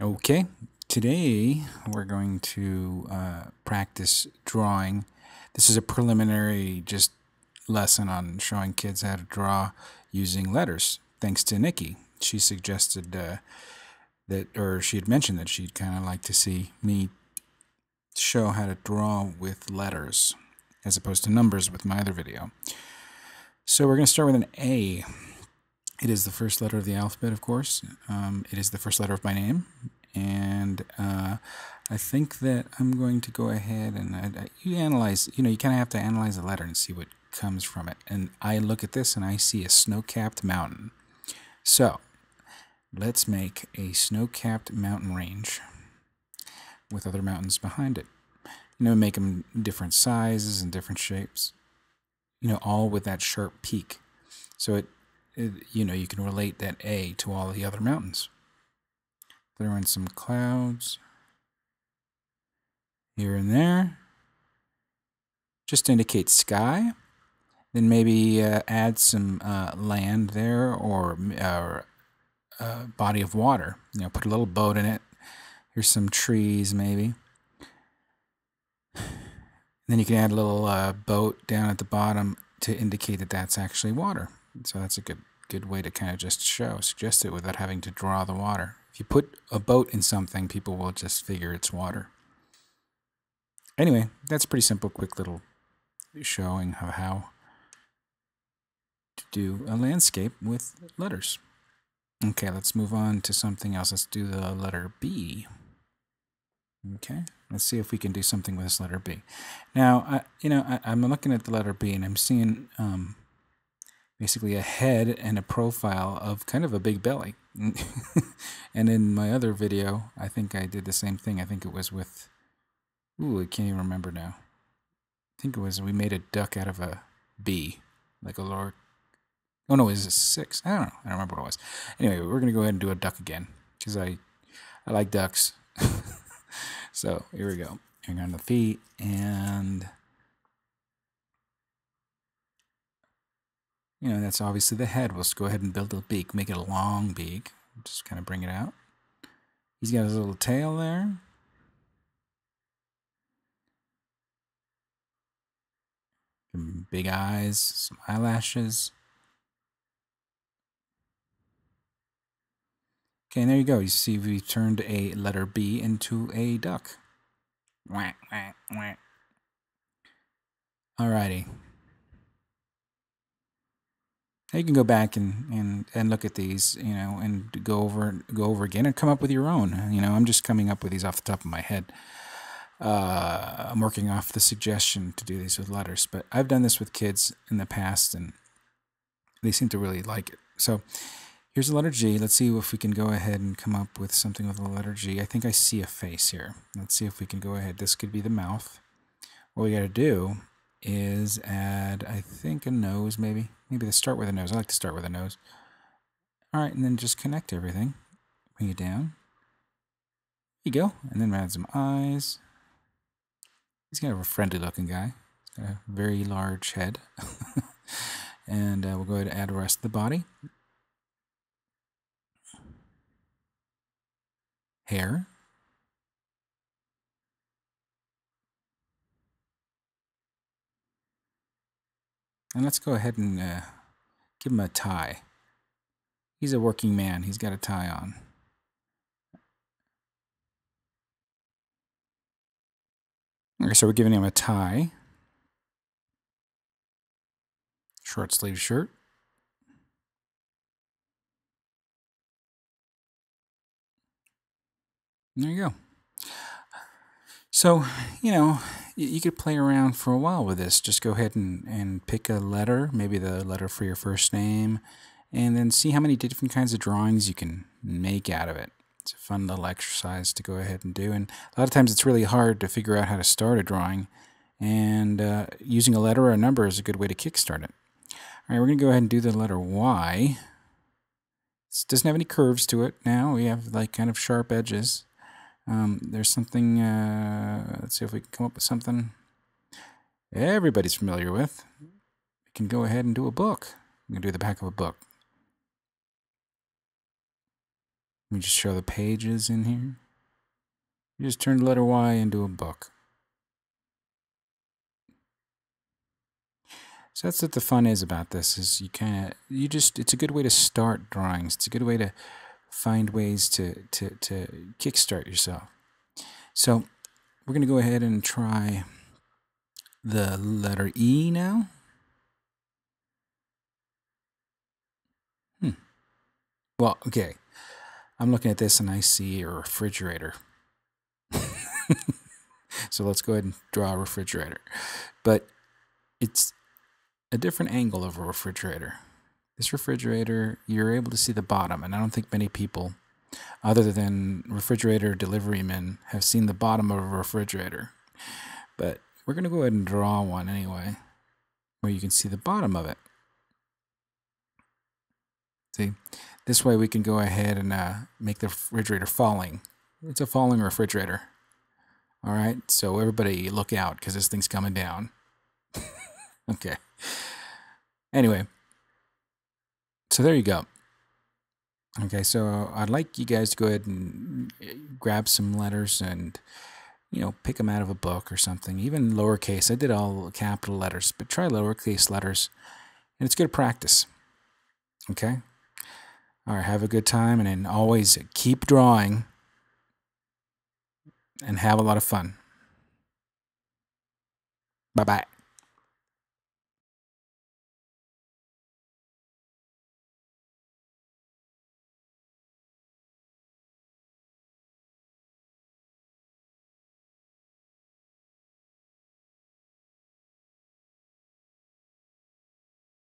Okay, today we're going to practice drawing. This is a preliminary just lesson on showing kids how to draw using letters, thanks to Nikki. She suggested or she had mentioned that she'd kind of like to see me show how to draw with letters as opposed to numbers with my other video. So we're going to start with an A. It is the first letter of the alphabet, of course. It is the first letter of my name. And I think that I'm going to go ahead and you analyze, you kind of have to analyze the letter and see what comes from it. And I look at this and I see a snow-capped mountain. So let's make a snow-capped mountain range with other mountains behind it. Make them different sizes and different shapes. All with that sharp peak. So you can relate that A to all the other mountains. Throw in some clouds here and there, just to indicate sky. Then maybe add some land there or body of water. Put a little boat in it. Here's some trees maybe. And then you can add a little boat down at the bottom to indicate that that's actually water. So that's a good way to kind of just suggest it without having to draw the water. If you put a boat in something, people will just figure it's water. Anyway, that's pretty simple, quick little showing of how to do a landscape with letters. Okay, let's move on to something else. Let's do the letter B. Okay, let's see if we can do something with this letter B. Now, I'm looking at the letter B and I'm seeing basically a head and a profile of kind of a big belly. And in my other video, I think I did the same thing. I think it was with, I can't even remember now. I think it was, we made a duck out of a bee, like a lower, oh no, it was a 6. I don't know. I don't remember what it was. Anyway, we're going to go ahead and do a duck again because I like ducks. So here we go. Hang on the feet and that's obviously the head. We'll just go ahead and build a beak, make it a long beak. Just kind of bring it out. He's got his little tail there. Some big eyes, some eyelashes. Okay, and there you go. You see we've turned a letter B into a duck. Whack, whack, whack. Alrighty. Now you can go back and look at these, and go over again and come up with your own. I'm just coming up with these off the top of my head. I'm working off the suggestion to do these with letters, but I've done this with kids in the past, and they seem to really like it. So here's the letter G. Let's see if we can go ahead and come up with something with the letter G. I think I see a face here. Let's see if we can go ahead. This could be the mouth. What we got to do is add, I think, a nose maybe. Maybe let's start with a nose. I like to start with a nose. All right, and then just connect everything. Bring it down. There you go. And then add some eyes. He's kind of a friendly looking guy. He's got a very large head. And we'll go ahead and add the rest of the body. Hair. And let's go ahead and give him a tie. He's a working man. He's got a tie on. Okay, so we're giving him a tie. Short sleeve shirt. And there you go. So, you could play around for a while with this. Just go ahead and pick a letter, maybe the letter for your first name, and then see how many different kinds of drawings you can make out of it. It's a fun little exercise to go ahead and do. And a lot of times it's really hard to figure out how to start a drawing, and using a letter or a number is a good way to kickstart it. All right, we're going to go ahead and do the letter Y. It doesn't have any curves to it now. We have like kind of sharp edges. There's something, let's see if we can come up with something everybody's familiar with. We can go ahead and do a book. We can do the back of a book. Let me just show the pages in here. You just turn the letter Y into a book. So that's what the fun is about this, is it's a good way to start drawings. It's a good way to find ways to kickstart yourself. So we're going to go ahead and try the letter E now. Well, okay. I'm looking at this and I see a refrigerator. So let's go ahead and draw a refrigerator. But it's a different angle of a refrigerator. This refrigerator, you're able to see the bottom, and I don't think many people, other than refrigerator delivery men, have seen the bottom of a refrigerator. But we're going to go ahead and draw one anyway, where you can see the bottom of it. See, this way we can go ahead and make the refrigerator falling. It's a falling refrigerator. All right, so everybody look out, because this thing's coming down. Okay. Anyway, so there you go. Okay, so I'd like you guys to go ahead and grab some letters and, pick them out of a book or something. Even lowercase. I did all capital letters, but try lowercase letters, and it's good practice. Okay? All right, have a good time, and then always keep drawing and have a lot of fun. Bye-bye.